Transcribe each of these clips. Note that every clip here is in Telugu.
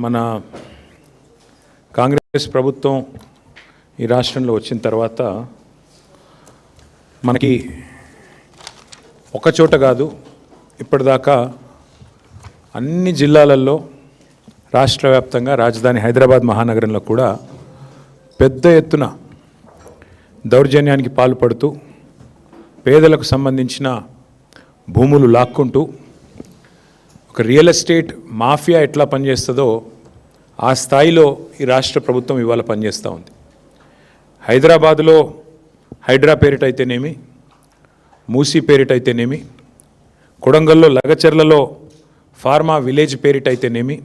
మన కాంగ్రెస్ ప్రభుత్వం ఈ రాష్ట్రంలో వచ్చిన తర్వాత మనకి ఒక చోట కాదు, ఇప్పటిదాకా అన్ని జిల్లాలలో రాష్ట్ర వ్యాప్తంగా రాజధాని హైదరాబాద్ మహానగరంలో కూడా పెద్ద ఎత్తున దౌర్జన్యానికి పాల్పడుతూ పేదలకు సంబంధించిన భూములు లాక్కుంటూ ఒక రియల్ ఎస్టేట్ మాఫియా ఎట్లా పనిచేస్తుందో ఆ స్థాయిలో ఈ రాష్ట్ర ప్రభుత్వం ఇవాళ పనిచేస్తూ ఉంది. హైదరాబాదులో హైడ్రా పేరిటైతేనేమి, మూసీ పేరిటైతేనేమి, కొడంగల్లో లగచర్లలో ఫార్మా విలేజ్ పేరిటైతేనేమి,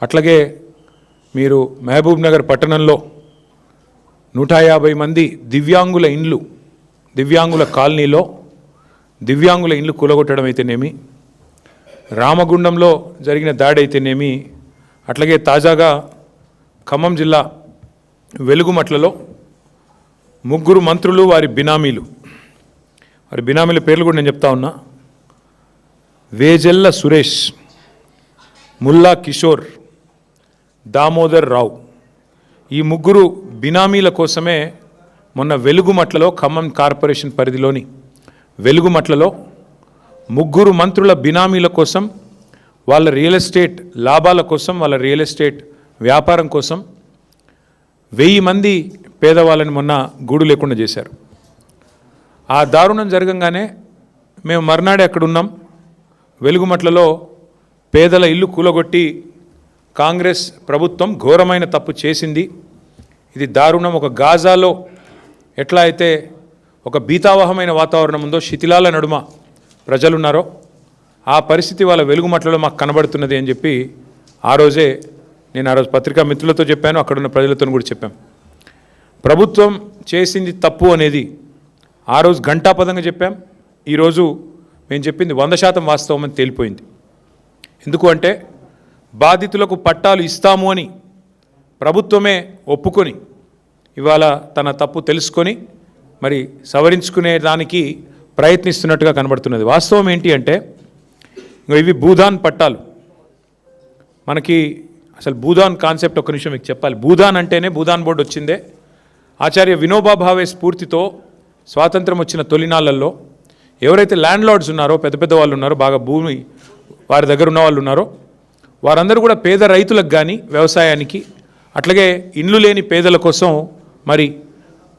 అట్లాగే మీరు మహబూబ్ నగర్ పట్టణంలో 150 మంది దివ్యాంగుల కాలనీలో దివ్యాంగుల ఇండ్లు కూలగొట్టడం అయితేనేమి, రామగుండంలో జరిగిన దాడి అయితేనేమి, అట్లాగే తాజాగా ఖమ్మం జిల్లా వెలుగుమట్లలో 3 మంత్రులు వారి బినామీల పేర్లు కూడా నేను చెప్తా ఉన్నా. వేజెల్ల సురేష్, ముల్లా కిషోర్, దామోదర్ రావు, ఈ 3 బినామీల కోసమే మొన్న వెలుగుమట్లలో ఖమ్మం కార్పొరేషన్ పరిధిలోని వెలుగుమట్లలో 3 మంత్రుల బినామీల కోసం, వాళ్ళ రియల్ ఎస్టేట్ లాభాల కోసం, వాళ్ళ రియల్ ఎస్టేట్ వ్యాపారం కోసం 1000 మంది పేదవాళ్ళని మొన్న గూడు లేకుండా చేశారు. ఆ దారుణం జరగంగానే మేము మర్నాడే అక్కడున్నాం. వెలుగుమట్లలో పేదల ఇల్లు కూలగొట్టి కాంగ్రెస్ ప్రభుత్వం ఘోరమైన తప్పు చేసింది. ఇది దారుణం. ఒక గాజాలో ఎట్లా అయితే ఒక భీతావహమైన వాతావరణం ఉందో, శిథిలాల నడుమ ప్రజలున్నారో, ఆ పరిస్థితి వాళ్ళ వెలుగుమట్లలో మాకు కనబడుతున్నది అని చెప్పి ఆ రోజు పత్రికా మిత్రులతో చెప్పాను, అక్కడున్న ప్రజలతో కూడా చెప్పాం. ప్రభుత్వం చేసింది తప్పు అనేది ఆ రోజు ఘంటాపదంగా చెప్పాం. ఈరోజు మేము చెప్పింది 100% వాస్తవం అని తేలిపోయింది. ఎందుకు అంటే బాధితులకు పట్టాలు ఇస్తాము అని ప్రభుత్వమే ఒప్పుకొని ఇవాళ తన తప్పు తెలుసుకొని మరి సవరించుకునే దానికి ప్రయత్నిస్తున్నట్టుగా కనబడుతున్నది. వాస్తవం ఏంటి అంటే ఇవి భూదాన్ పట్టాలు. మనకి అసలు భూదాన్ కాన్సెప్ట్ ఒక్క నిమిషం మీకు చెప్పాలి. భూదాన్ అంటేనే భూదాన్ బోర్డు వచ్చిందే ఆచార్య వినోబా భావే స్ఫూర్తితో. స్వాతంత్రం వచ్చిన తొలినాళ్ళల్లో ఎవరైతే ల్యాండ్ లార్డ్స్ ఉన్నారో, పెద్ద పెద్ద వాళ్ళు ఉన్నారో, బాగా భూమి వారి దగ్గర ఉన్న వాళ్ళు ఉన్నారో, వారందరూ కూడా పేద రైతులకు కానీ వ్యవసాయానికి, అట్లాగే ఇండ్లు లేని పేదల కోసం మరి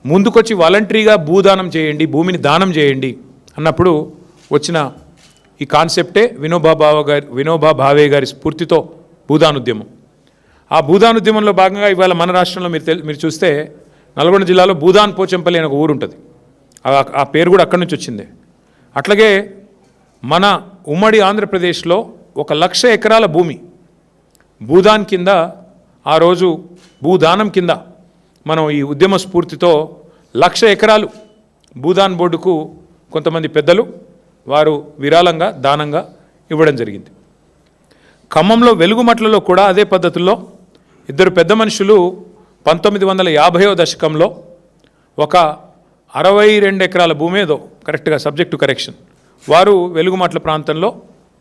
ముందుకొచ్చి వాలంటరీగా భూదానం చేయండి, భూమిని దానం చేయండి అన్నప్పుడు వచ్చిన ఈ కాన్సెప్టే వినోబా భావే గారి స్ఫూర్తితో భూదానుద్యమం. ఆ భూదానుద్యమంలో భాగంగా ఇవాళ మన రాష్ట్రంలో మీరు చూస్తే నల్గొండ జిల్లాలో భూదాన్ పోచంపల్లి అనే ఒక ఊరు ఉంటుంది. ఆ పేరు కూడా అక్కడి నుంచి వచ్చింది. అట్లాగే మన ఉమ్మడి ఆంధ్రప్రదేశ్లో 1,00,000 ఎకరాల భూమి భూదాన్ కింద, ఆ రోజు భూదానం కింద మనం ఈ ఉద్యమ స్ఫూర్తితో 1,00,000 ఎకరాలు భూదాన్ బోర్డుకు కొంతమంది పెద్దలు వారు విరాళంగా దానంగా ఇవ్వడం జరిగింది. ఖమ్మంలో వెలుగుమట్లలో కూడా అదే పద్ధతుల్లో 2 పెద్ద మనుషులు 1950వ దశకంలో ఒక 62 ఎకరాల భూమి ఏదో కరెక్ట్గా సబ్జెక్ట్ టు కరెక్షన్ వారు వెలుగుమట్ల ప్రాంతంలో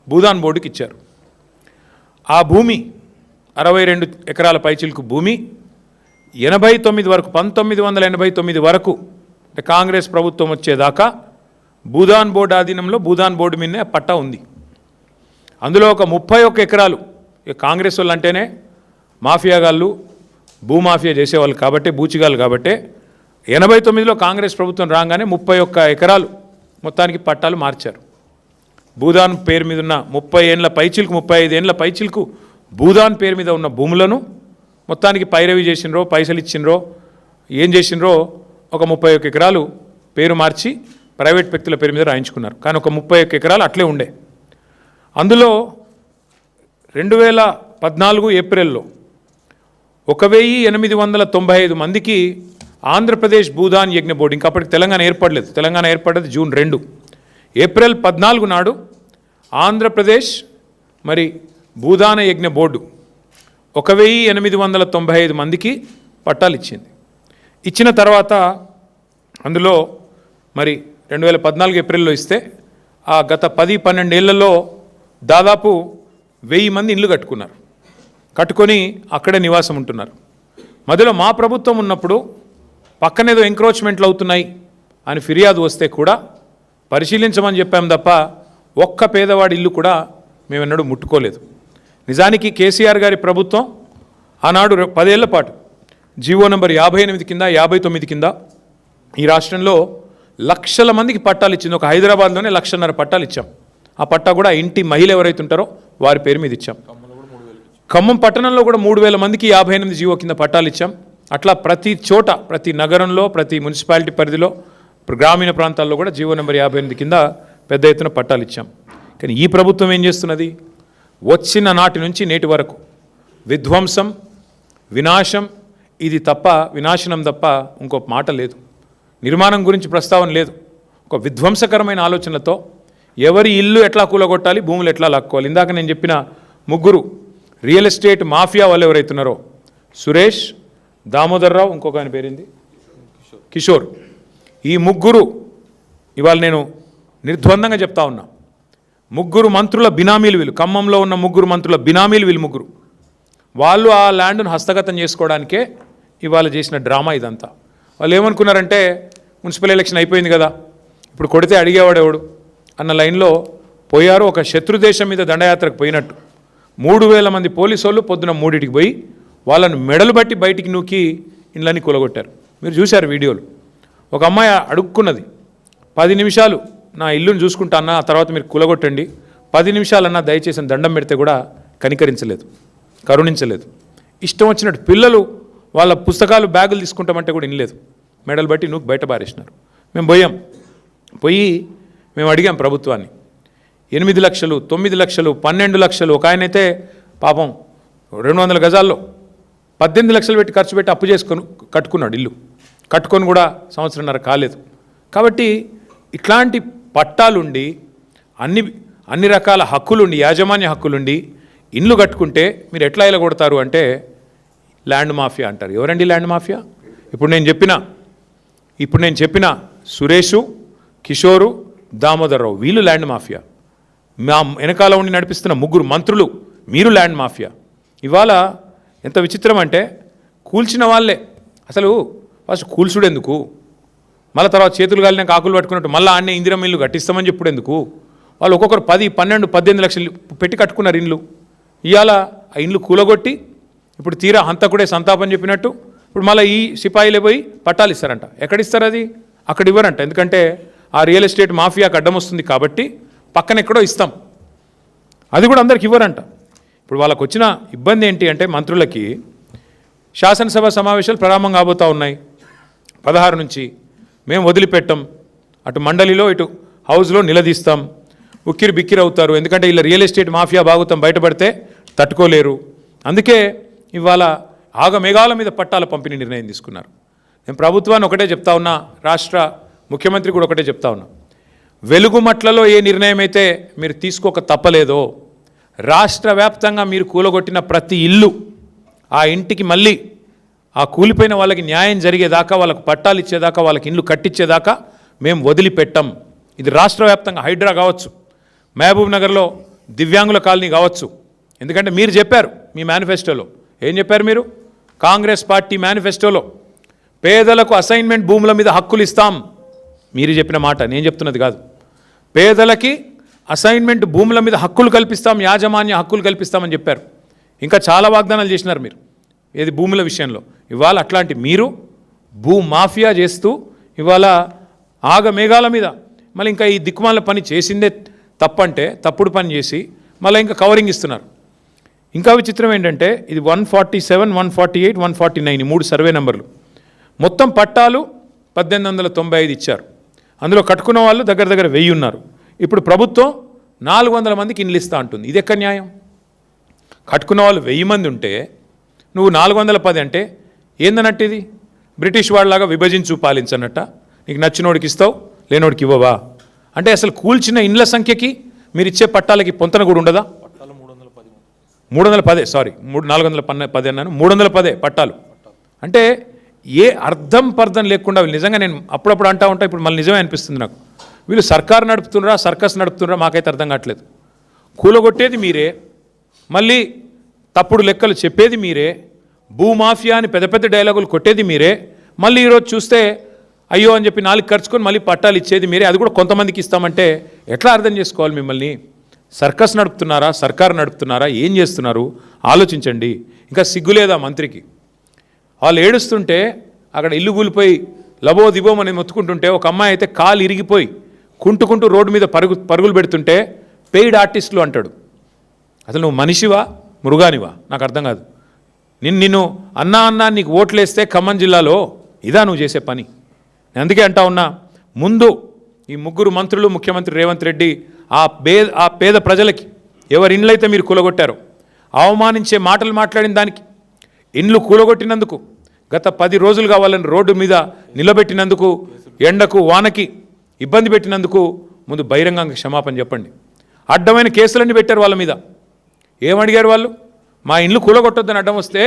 భూదాన్ బోర్డుకి ఇచ్చారు. ఆ భూమి 62 ఎకరాల పైచిలకు భూమి 89 వరకు 1989 వరకు కాంగ్రెస్ ప్రభుత్వం వచ్చేదాకా భూదాన్ బోర్డు ఆధీనంలో భూదాన్ బోర్డు మీదనే పట్టా ఉంది. అందులో ఒక 31 ఎకరాలు కాంగ్రెస్ వాళ్ళు అంటేనే మాఫియాగాళ్ళు, భూమాఫియా చేసేవాళ్ళు కాబట్టి, బూచిగాళ్ళు కాబట్టి 89లో కాంగ్రెస్ ప్రభుత్వం రాగానే 31 ఎకరాలు మొత్తానికి పట్టాలు మార్చారు. భూదాన్ పేరు మీద ఉన్న 35 ఏళ్ళ పైచిలకు భూదాన్ పేరు మీద ఉన్న భూములను మొత్తానికి పైరవి చేసినరో, పైసలు ఇచ్చినరో, ఏం చేసినరో ఒక 31 ఎకరాలు పేరు మార్చి ప్రైవేట్ వ్యక్తుల పేరు మీద రాయించుకున్నారు. కానీ ఒక 31 ఎకరాలు అట్లే ఉండే. అందులో 2014 ఏప్రిల్లో 1895 మందికి ఆంధ్రప్రదేశ్ భూదాన్ యజ్ఞ బోర్డు, ఇంకా అప్పటికి తెలంగాణ ఏర్పడలేదు, తెలంగాణ ఏర్పడ్డది జూన్ 2, ఏప్రిల్ 14 నాడు ఆంధ్రప్రదేశ్ మరి భూదాన యజ్ఞ బోర్డు 1895 మందికి పట్టాలు ఇచ్చింది. ఇచ్చిన తర్వాత అందులో మరి 2014 ఏప్రిల్లో ఇస్తే ఆ గత 10-12 ఏళ్లలో దాదాపు 1000 మంది ఇళ్ళు కట్టుకున్నారు. కట్టుకొని అక్కడే నివాసం ఉంటున్నారు. మధ్యలో మా ప్రభుత్వం ఉన్నప్పుడు పక్కనేదో ఎంక్రోచ్మెంట్లు అవుతున్నాయి అని ఫిర్యాదు వస్తే కూడా పరిశీలించమని చెప్పాం తప్ప ఒక్క పేదవాడి ఇల్లు కూడా మేమెన్నడూ ముట్టుకోలేదు. నిజానికి కేసీఆర్ గారి ప్రభుత్వం ఆనాడు 10 ఏళ్ల పాటు జీవో నంబర్ 58 కింద 59 కింద ఈ రాష్ట్రంలో లక్షల మందికి పట్టాలు ఇచ్చింది. ఒక హైదరాబాద్లోనే 1,50,000 పట్టాలు ఇచ్చాం. ఆ పట్టా కూడా ఇంటి మహిళ ఎవరైతే ఉంటారో వారి పేరు మీద ఇచ్చాం. ఖమ్మం పట్టణంలో కూడా 3,000 మందికి 58 జీవో కింద పట్టాలు ఇచ్చాం. అట్లా ప్రతి చోట, ప్రతి నగరంలో, ప్రతి మున్సిపాలిటీ పరిధిలో, గ్రామీణ ప్రాంతాల్లో కూడా జీవో నెంబర్ 58 కింద పెద్ద ఎత్తున పట్టాలు ఇచ్చాం. కానీ ఈ ప్రభుత్వం ఏం చేస్తున్నది? వచ్చిన నాటి నుంచి నేటి వరకు విధ్వంసం, వినాశం, ఇది తప్ప, వినాశనం తప్ప ఇంకో మాట లేదు. నిర్మాణం గురించి ప్రస్తావన లేదు. ఒక విధ్వంసకరమైన ఆలోచనలతో ఎవరి ఇల్లు ఎట్లా కూలగొట్టాలి, భూములు ఎట్లా లాక్కోవాలి. ఇందాక నేను చెప్పిన ముగ్గురు రియల్ ఎస్టేట్ మాఫియా వాళ్ళు ఎవరైతున్నారో, సురేష్, దామోదర్ రావు, ఇంకొక ఆయన పేరింది కిషోర్, ఈ ముగ్గురు ఇవాళ నేను నిర్ద్వందంగా చెప్తా ఉన్నా, ముగ్గురు మంత్రుల బినామీలు వీళ్ళు. ఖమ్మంలో ఉన్న ముగ్గురు మంత్రుల బినామీలు వీళ్ళు ముగ్గురు. వాళ్ళు ఆ ల్యాండ్ను హస్తగతం చేసుకోవడానికే ఇవాళ చేసిన డ్రామా ఇదంతా. వాళ్ళు ఏమనుకున్నారంటే మున్సిపల్ ఎలక్షన్ అయిపోయింది కదా, ఇప్పుడు కొడితే అడిగేవాడెవడు అన్న లైన్లో పోయారు. ఒక శత్రుదేశం మీద దండయాత్రకు పోయినట్టు 3,000 మంది పోలీసు వాళ్ళు పొద్దున 3ంటికి పోయి వాళ్ళను మెడలు బట్టి బయటికి నూకి ఇండ్లన్నీ కూలగొట్టారు. మీరు చూశారు వీడియోలు. ఒక అమ్మాయి అడుక్కున్నది, 10 నిమిషాలు నా ఇల్లుని చూసుకుంటా అన్న, ఆ తర్వాత మీరు కూలగొట్టండి, 10 నిమిషాలన్నా దయచేసి దండం పెడితే కూడా కనికరించలేదు, కరుణించలేదు. ఇష్టం వచ్చినట్టు పిల్లలు వాళ్ళ పుస్తకాలు, బ్యాగులు తీసుకుంటామంటే కూడా ఇనలేదు, మెడలు బట్టి నూకి బయట బారేసినారు. మేము పోయి మేము అడిగాం ప్రభుత్వాన్ని. 8 లక్షలు, 9 లక్షలు, 12 లక్షలు, ఒక ఆయనైతే పాపం 200 గజాల్లో 18 లక్షలు పెట్టి ఖర్చు పెట్టి అప్పు చేసుకొని కట్టుకున్నాడు ఇల్లు. కట్టుకొని కూడా సంవత్సరంన్నర కాలేదు. కాబట్టి ఇట్లాంటి పట్టాలుండి అన్ని రకాల హక్కులుండి, యాజమాన్య హక్కులుండి ఇండ్లు కట్టుకుంటే మీరు ఎట్లా ఇలా కొడతారు అంటే ల్యాండ్ మాఫియా అంటారు. ఎవరండి ల్యాండ్ మాఫియా? ఇప్పుడు నేను చెప్పిన సురేషు, కిషోరు, దామోదర్ రావు వీళ్ళు ల్యాండ్ మాఫియా. మా వెనకాల ఉండి నడిపిస్తున్న ముగ్గురు మంత్రులు మీరు ల్యాండ్ మాఫియా. ఇవాళ ఎంత విచిత్రం అంటే కూల్చిన వాళ్ళే అసలు ఫస్ట్ కూల్చుడు ఎందుకు, మళ్ళీ తర్వాత చేతులు కాలినాక ఆకులు పట్టుకున్నట్టు మళ్ళీ ఆన్నే ఇందిరమ్మ ఇల్లు కట్టిస్తామని చెప్పుడు ఎందుకు? వాళ్ళు ఒక్కొక్కరు 10, 12, 18 లక్షలు పెట్టి కట్టుకున్నారు ఇండ్లు. ఇవాళ ఆ ఇండ్లు కూలగొట్టి ఇప్పుడు తీరా హంతకుడే సంతాపం చెప్పినట్టు ఇప్పుడు మళ్ళీ ఈ సిపాయిలే పోయి పట్టాలు ఇస్తారంట. ఎక్కడిస్తారు అది? అక్కడ ఇవ్వరంట. ఎందుకంటే ఆ రియల్ ఎస్టేట్ మాఫియాకి అడ్డం వస్తుంది కాబట్టి పక్కన ఎక్కడో ఇస్తాం, అది కూడా అందరికి ఇవ్వరంట. ఇప్పుడు వాళ్ళకు వచ్చిన ఇబ్బంది ఏంటి అంటే మంత్రులకి శాసనసభ సమావేశాలు ప్రారంభం కాబోతూ ఉన్నాయి 16 నుంచి. మేము వదిలిపెట్టాం, అటు మండలిలో ఇటు హౌస్లో నిలదీస్తాం, ఉక్కిరి బిక్కిరి అవుతారు. ఎందుకంటే ఇలా రియల్ ఎస్టేట్ మాఫియా బాగుతాం బయటపడితే తట్టుకోలేరు. అందుకే ఇవాళ ఆగమేఘాల మీద పట్టాల పంపిణీ నిర్ణయం తీసుకున్నారు. నేను ప్రభుత్వాన్ని ఒకటే చెప్తా ఉన్నా, రాష్ట్ర ముఖ్యమంత్రి కూడా ఒకటే చెప్తా ఉన్నా, వెలుగుమట్లలో ఏ నిర్ణయం అయితే మీరు తీసుకోక తప్పలేదో రాష్ట్ర వ్యాప్తంగా మీరు కూలగొట్టిన ప్రతి ఇల్లు ఆ ఇంటికి మళ్ళీ ఆ కూలిపోయిన వాళ్ళకి న్యాయం జరిగేదాకా, వాళ్ళకు పట్టాలు ఇచ్చేదాకా, వాళ్ళకి ఇండ్లు కట్టించేదాకా మేము వదిలిపెట్టాం. ఇది రాష్ట్ర వ్యాప్తంగా హైడ్రా కావచ్చు, మహబూబ్ నగర్లో దివ్యాంగుల కాలనీ కావచ్చు. ఎందుకంటే మీరు చెప్పారు మీ మేనిఫెస్టోలో, ఏం చెప్పారు మీరు? కాంగ్రెస్ పార్టీ మేనిఫెస్టోలో పేదలకు అసైన్మెంట్ భూముల మీద హక్కులు ఇస్తాం. మీరు చెప్పిన మాట, నేను చెప్తున్నది కాదు. పేదలకి అసైన్మెంట్ భూముల మీద హక్కులు కల్పిస్తాం, యాజమాన్య హక్కులు కల్పిస్తామని చెప్పారు. ఇంకా చాలా వాగ్దానాలు చేసినారు మీరు ఏది భూముల విషయంలో. ఇవాళ అట్లాంటి మీరు భూ మాఫియా చేస్తూ ఇవాళ ఆగమేఘాల మీద మళ్ళీ ఇంకా ఈ దిక్కుమాల పని చేసిందే తప్పంటే తప్పుడు పని చేసి మళ్ళీ ఇంకా కవరింగ్ ఇస్తున్నారు. ఇంకా విచిత్రం ఏంటంటే ఇది 147, 148, 149 ఈ 3 సర్వే నెంబర్లు. మొత్తం పట్టాలు 1895 ఇచ్చారు. అందులో కట్టుకున్న వాళ్ళు దగ్గర 1000 ఉన్నారు. ఇప్పుడు ప్రభుత్వం 400 మందికి ఇండ్లు ఇస్తా అంటుంది. ఇది ఎక్కడ న్యాయం? కట్టుకున్న వాళ్ళు 1000 మంది ఉంటే నువ్వు 410 అంటే ఏందన్నట్టు? ఇది బ్రిటిష్ వాళ్ళలాగా విభజించు పాలించన్నట్ట. నీకు నచ్చినోడికి ఇస్తావు, లేనోడికి ఇవ్వవా అంటే అసలు కూల్చిన ఇండ్ల సంఖ్యకి మీరు ఇచ్చే పట్టాలకి పొంతన కూడా ఉండదా? 310 సారీ 410 అన్నాను, 310 పట్టాలు అంటే ఏ అర్థం పర్థం లేకుండా నిజంగా నేను అప్పుడప్పుడు అంటూ ఉంటా, ఇప్పుడు మళ్ళీ నిజమే అనిపిస్తుంది నాకు. వీళ్ళు సర్కారు నడుపుతున్నారా, సర్కస్ నడుపుతున్నారా మాకైతే అర్థం కావట్లేదు. కూలగొట్టేది మీరే, మళ్ళీ తప్పుడు లెక్కలు చెప్పేది మీరే, భూమాఫియా అని పెద్ద పెద్ద డైలాగులు కొట్టేది మీరే, మళ్ళీ ఈరోజు చూస్తే అయ్యో అని చెప్పి 4 ఖర్చుకొని మళ్ళీ పట్టాలు ఇచ్చేది మీరే, అది కూడా కొంతమందికి ఇస్తామంటే ఎట్లా అర్థం చేసుకోవాలి మిమ్మల్ని? సర్కస్ నడుపుతున్నారా, సర్కారు నడుపుతున్నారా, ఏం చేస్తున్నారు ఆలోచించండి. ఇంకా సిగ్గులేదా మంత్రికి? వాళ్ళు ఏడుస్తుంటే అక్కడ ఇల్లు కూలిపోయి లబో దిబోమని మొత్తుకుంటుంటే ఒక అమ్మాయి అయితే కాలు ఇరిగిపోయి కుంటుకుంటూ రోడ్డు మీద పరుగులు పెడుతుంటే పెయిడ్ ఆర్టిస్టులు అంటాడు. అసలు నువ్వు మనిషివా మృగానివా నాకు అర్థం కాదు. నిన్ను అన్నా నీకు ఓట్లేస్తే ఖమ్మం జిల్లాలో ఇదా నువ్వు చేసే పని? నేను అందుకే అంటా ఉన్నా, ముందు ఈ 3 మంత్రులు, ముఖ్యమంత్రి రేవంత్ రెడ్డి ఆ పేద ప్రజలకి ఎవరి ఇండ్లైతే మీరు కూలగొట్టారో, అవమానించే మాటలు మాట్లాడిన దానికి, ఇండ్లు కూలగొట్టినందుకు, గత 10 రోజులుగా వాళ్ళని రోడ్డు మీద నిలబెట్టినందుకు, ఎండకు వానకి ఇబ్బంది పెట్టినందుకు ముందు బహిరంగంగా క్షమాపణ చెప్పండి. అడ్డమైన కేసులన్నీ పెట్టారు వాళ్ళ మీద. ఏమడిగారు వాళ్ళు? మా ఇండ్లు కూలగొట్టొద్దని అడ్డం వస్తే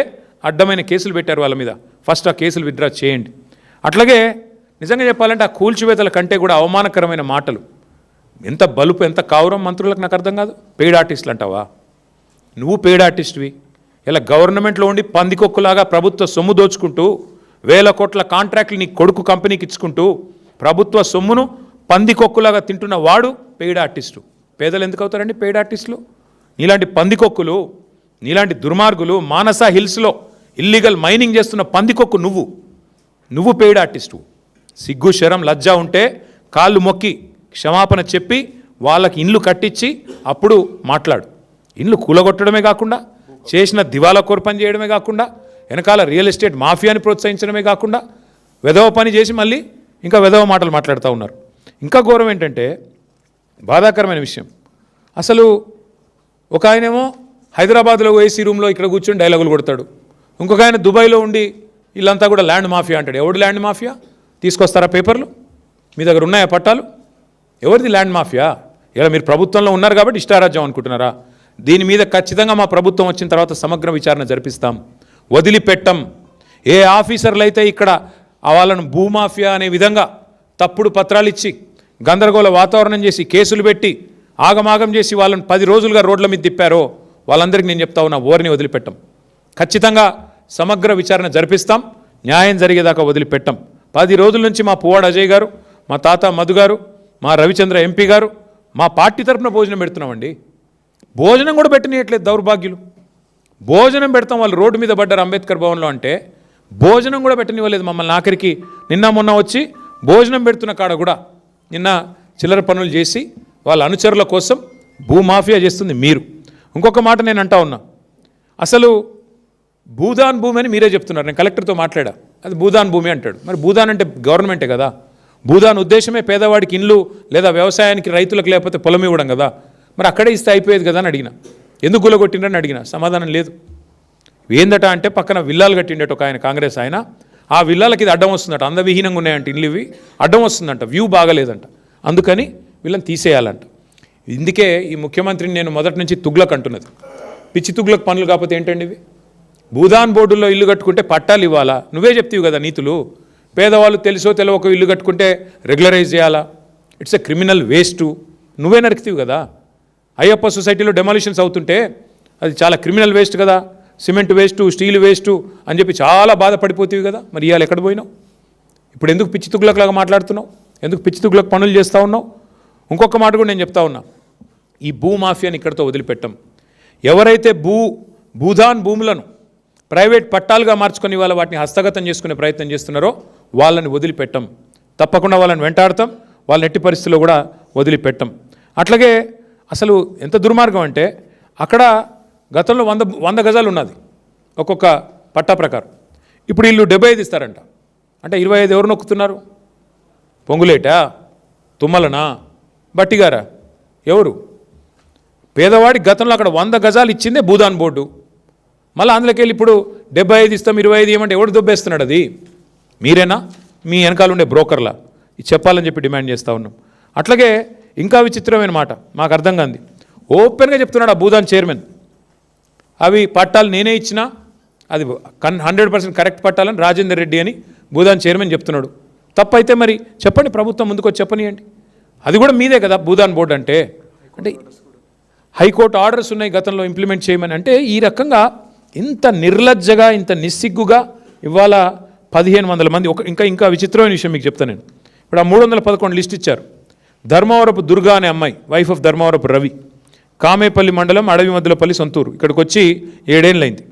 అడ్డమైన కేసులు పెట్టారు వాళ్ళ మీద. ఫస్ట్ ఆ కేసులు విత్డ్రా చేయండి. అట్లాగే నిజంగా చెప్పాలంటే ఆ కూల్చివేతల కంటే కూడా అవమానకరమైన మాటలు, ఎంత బలుపు, ఎంత కావురం మంత్రులకు నాకు అర్థం కాదు. పెయిడ్ ఆర్టిస్టులు అంటావా? నువ్వు పెయిడ్ ఆర్టిస్ట్వి. ఇలా గవర్నమెంట్లో ఉండి పందికొక్కులాగా ప్రభుత్వ సొమ్ము దోచుకుంటూ 1000 కోట్ల కాంట్రాక్ట్లు నీ కొడుకు కంపెనీకి ఇచ్చుకుంటూ ప్రభుత్వ సొమ్మును పందికొక్కులాగా తింటున్న వాడు పెయిడ్ ఆర్టిస్టు. పేదలు ఎందుకు అవుతారండి పెయిడ్ ఆర్టిస్టులు? నీలాంటి పందికొక్కులు, నీలాంటి దుర్మార్గులు, మానస హిల్స్లో ఇల్లీగల్ మైనింగ్ చేస్తున్న పందికొక్కు నువ్వు పెయిడ్ ఆర్టిస్టు. సిగ్గు శరం లజ్జ ఉంటే కాళ్ళు మొక్కి క్షమాపణ చెప్పి వాళ్ళకి ఇండ్లు కట్టించి అప్పుడు మాట్లాడు. ఇండ్లు కూలగొట్టడమే కాకుండా, చేసిన దివాలా కోరు పని చేయడమే కాకుండా, వెనకాల రియల్ ఎస్టేట్ మాఫియాని ప్రోత్సహించడమే కాకుండా వెధవ పని చేసి మళ్ళీ ఇంకా వెధవ మాటలు మాట్లాడుతూ ఉన్నారు. ఇంకా ఘోరం ఏంటంటే, బాధాకరమైన విషయం, అసలు ఒక ఆయనేమో హైదరాబాద్లో ఏసీ రూమ్లో ఇక్కడ కూర్చొని డైలాగులు కొడతాడు, ఇంకొక ఆయన దుబాయ్లో ఉండి వీళ్ళంతా కూడా ల్యాండ్ మాఫియా అంటాడు. ఎవడు ల్యాండ్ మాఫియా? తీసుకొస్తారా పేపర్లు? మీ దగ్గర ఉన్నాయా పట్టాలు? ఎవరిది ల్యాండ్ మాఫియా? ఇలా మీరు ప్రభుత్వంలో ఉన్నారు కాబట్టి ఇష్టారాజ్యం అనుకుంటున్నారా? దీని మీద ఖచ్చితంగా మా ప్రభుత్వం వచ్చిన తర్వాత సమగ్ర విచారణ జరిపిస్తాం, వదిలిపెట్టం. ఏ ఆఫీసర్లు అయితే ఇక్కడ వాళ్ళను భూమాఫియా అనే విధంగా తప్పుడు పత్రాలు ఇచ్చి గందరగోళ వాతావరణం చేసి కేసులు పెట్టి ఆగమాగం చేసి వాళ్ళని 10 రోజులుగా రోడ్ల మీద తిప్పారో వాళ్ళందరికీ నేను చెప్తా ఉన్నా, ఓరిని వదిలిపెట్టం. ఖచ్చితంగా సమగ్ర విచారణ జరిపిస్తాం, న్యాయం జరిగేదాకా వదిలిపెట్టం. 10 రోజుల నుంచి మా పువ్వాడ అజయ్ గారు, మా తాత మధు గారు, మా రవిచంద్ర ఎంపీ గారు మా పార్టీ తరఫున భోజనం పెడుతున్నామండి. భోజనం కూడా పెట్టనీయట్లేదు దౌర్భాగ్యులు. భోజనం పెడతాం, వాళ్ళు రోడ్డు మీద పడ్డారు అంబేద్కర్ భవన్లో అంటే భోజనం కూడా పెట్టనివ్వలేదు మమ్మల్ని. ఆఖరికి నిన్న మొన్న వచ్చి భోజనం పెడుతున్న కాడ కూడా నిన్న చిల్లర పనులు చేసి వాళ్ళ అనుచరుల కోసం భూమాఫియా చేస్తుంది మీరు. ఇంకొక మాట నేను అంటా ఉన్నా, అసలు భూదాన్ భూమి అని మీరే చెప్తున్నారు. నేను కలెక్టర్తో మాట్లాడా, అది భూదాన్ భూమి అంటాడు. మరి భూదాన్ అంటే గవర్నమెంటే కదా. భూదాన్ ఉద్దేశమే పేదవాడికి ఇండ్లు లేదా వ్యవసాయానికి రైతులకు లేకపోతే పొలం ఇవ్వడం కదా. మరి అక్కడే ఇస్తే అయిపోయేది కదా అని అడిగిన. ఎందుకు గులగొట్టిండ్రని అడిగిన, సమాధానం లేదు. ఏందట అంటే పక్కన విల్లాలు కట్టిండట ఒక ఆయన, కాంగ్రెస్ ఆయన. ఆ విల్లాలకి ఇది అడ్డం వస్తుందట, అందవిహీనంగా ఉన్నాయంట ఇండ్లు, ఇవి అడ్డం వస్తుందంట, వ్యూ బాగలేదంట, అందుకని వీళ్ళని తీసేయాలంట. ఇందుకే ఈ ముఖ్యమంత్రిని నేను మొదటి నుంచి తుగ్లక్ అంటున్నది. పిచ్చి తుగ్లక్ పనులు కాకపోతే ఏంటండి ఇవి? భూదాన్ బోర్డుల్లో ఇల్లు కట్టుకుంటే పట్టాలు ఇవ్వాలా? నువ్వే చెప్తావు కదా నీతులు. పేదవాళ్ళు తెలుసో తెలియక ఇల్లు కట్టుకుంటే రెగ్యులరైజ్ చేయాలా? It's a criminal waste. నువ్వే నరికితీవు కదా. అయ్యప్ప సొసైటీలో డెమాలిషన్స్ అవుతుంటే అది చాలా క్రిమినల్ వేస్ట్ కదా, సిమెంట్ వేస్టు, స్టీల్ వేస్టు అని చెప్పి చాలా బాధపడిపోతీవి కదా. మరి ఇవాళ ఎక్కడ పోయినావు? ఇప్పుడు ఎందుకు పిచ్చి తుగ్లక్లాగా మాట్లాడుతున్నావు? ఎందుకు పిచ్చి తుగ్లక్ పనులు చేస్తూ ఉన్నావు? ఇంకొక మాట కూడా నేను చెప్తా ఉన్నా, ఈ భూమాఫియాని ఇక్కడితో వదిలిపెట్టం. ఎవరైతే భూదాన్ భూములను ప్రైవేట్ పట్టాలుగా మార్చుకొని వాళ్ళ వాటిని హస్తగతం చేసుకునే ప్రయత్నం చేస్తున్నారో వాళ్ళని వదిలిపెట్టం. తప్పకుండా వాళ్ళని వెంటాడతాం, వాళ్ళని ఎట్టి పరిస్థితుల్లో కూడా వదిలిపెట్టం. అట్లాగే అసలు ఎంత దుర్మార్గం అంటే, అక్కడ గతంలో 100 గజాలు ఉన్నది ఒక్కొక్క పట్టా ప్రకారం. ఇప్పుడు వీళ్ళు 75 ఇస్తారంట. అంటే 25 ఎవరు నొక్కుతున్నారు? పొంగులేటా, తుమ్మలనా, బట్టిగారా, ఎవరు? పేదవాడి గతంలో అక్కడ 100 గజాలు ఇచ్చిందే భూదాన్ బోర్డు. మళ్ళీ అందులోకి వెళ్ళి ఇప్పుడు 75 ఇస్తాం, 25 ఏమంటే ఎవడు దొబ్బేస్తున్నాడు? అది మీరేనా? మీ వెనకాల ఉండే బ్రోకర్లా? ఇది చెప్పాలని చెప్పి డిమాండ్ చేస్తూ ఉన్నాం. అట్లాగే ఇంకా విచిత్రమైన మాట మాకు అర్థం కాంది, ఓపెన్గా చెప్తున్నాడు ఆ భూదాన్ చైర్మన్, అవి పట్టాలు నేనే ఇచ్చినా అది 100% కరెక్ట్ పట్టాలని రాజేందర్ రెడ్డి అని భూదాన్ చైర్మన్ చెప్తున్నాడు. తప్పైతే మరి చెప్పండి, ప్రభుత్వం ముందుకు వచ్చి చెప్పనియండి. అది కూడా మీదే కదా భూదాన్ బోర్డు అంటే. హైకోర్టు ఆర్డర్స్ ఉన్నాయి గతంలో ఇంప్లిమెంట్ చేయమని. అంటే ఈ రకంగా ఇంత నిర్లజ్జగా ఇంత నిస్సిగ్గుగా ఇవాళ 1500 మంది ఇంకా విచిత్రమైన విషయం మీకు చెప్తాను నేను. ఇప్పుడు ఆ 311 లిస్ట్ ఇచ్చారు. ధర్మవరపు దుర్గా అనే అమ్మాయి, వైఫ్ ఆఫ్ ధర్మవరపు రవి, కామేపల్లి మండలం అడవి మధ్యలపల్లి సొంతూరు, ఇక్కడికి వచ్చి 7 ఏళ్ళైంది.